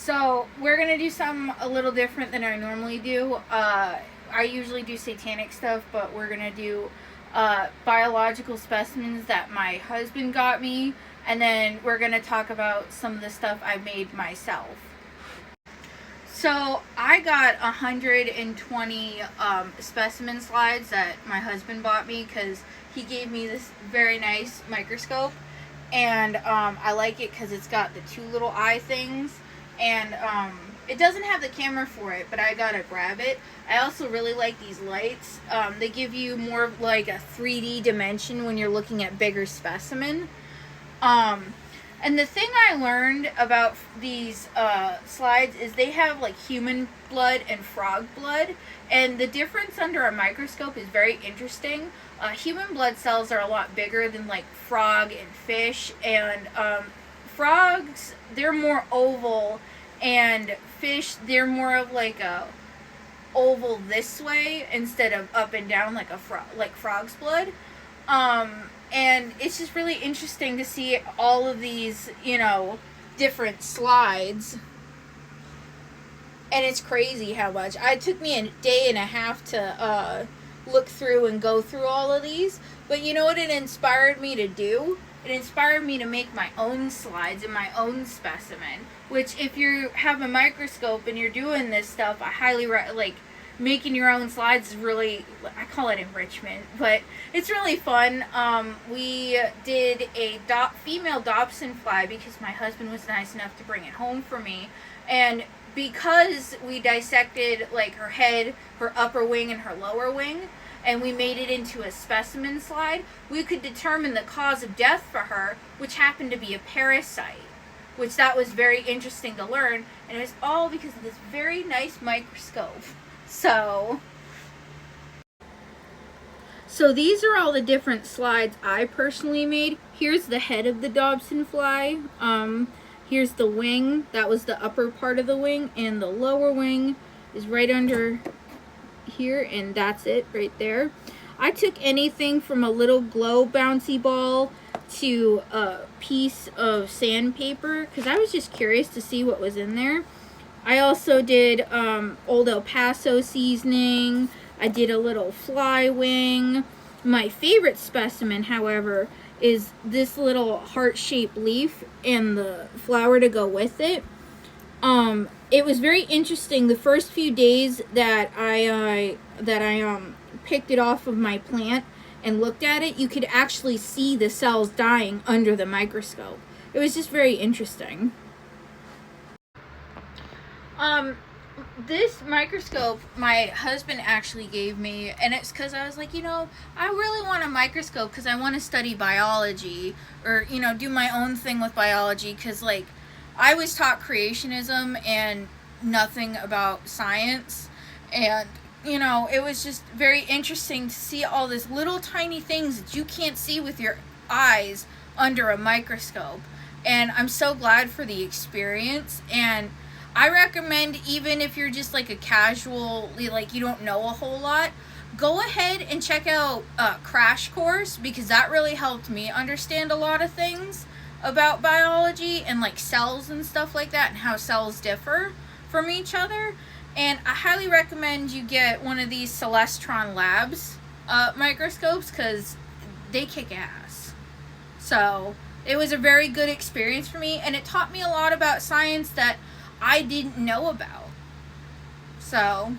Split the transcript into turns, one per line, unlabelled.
So we're gonna do something a little different than I normally do. I usually do satanic stuff, but we're gonna do biological specimens that my husband got me, and then we're gonna talk about some of the stuff I made myself. So I got 120 specimen slides that my husband bought me because he gave me this very nice microscope, and I like it because it's got the two little eye things, and it doesn't have the camera for it, but I gotta grab it. I also really like these lights. They give you more of like a 3D dimension when you're looking at bigger specimen. And the thing I learned about these slides is they have like human blood and frog blood, and the difference under a microscope is very interesting. Human blood cells are a lot bigger than like frog and fish, and frogs, they're more oval, and fish, they're more of like a oval this way instead of up and down like like frog's blood. And it's just really interesting to see all of these, different slides. And it's crazy how much. It took me a day and a half to look through and go through all of these. But you know what it inspired me to do? It inspired me to make my own slides and my own specimen. Which, if you have a microscope and you're doing this stuff, I highly making your own slides is really, I call it enrichment, but it's really fun. We did a female Dobson fly because my husband was nice enough to bring it home for me, and because we dissected like her head, her upper wing, and her lower wing, and we made it into a specimen slide, we could determine the cause of death for her, which happened to be a parasite, which that was very interesting to learn, and it was all because of this very nice microscope. So these are all the different slides I personally made. Here's the head of the Dobson fly. Here's the wing. That was the upper part of the wing, and the lower wing is right under here, and that's it right there. I took anything from a little glow bouncy ball to a piece of sandpaper because I was just curious to see what was in there. I also did Old El Paso seasoning. I did a little fly wing. My favorite specimen, however, is this little heart-shaped leaf and the flower to go with it. It was very interesting the first few days that I picked it off of my plant and looked at it. You could actually see the cells dying under the microscope. It was just very interesting. This microscope my husband actually gave me, and it's because I was like, I really want a microscope because I want to study biology, or, do my own thing with biology, because, like, I was taught creationism and nothing about science, and, it was just very interesting to see all these little tiny things that you can't see with your eyes under a microscope, and I'm so glad for the experience. And I recommend, even if you're just like a casual, like you don't know a whole lot, go ahead and check out Crash Course, because that really helped me understand a lot of things about biology and like cells and stuff like that, and how cells differ from each other. And I highly recommend you get one of these Celestron Labs microscopes, because they kick ass. So it was a very good experience for me, and it taught me a lot about science that I didn't know about. So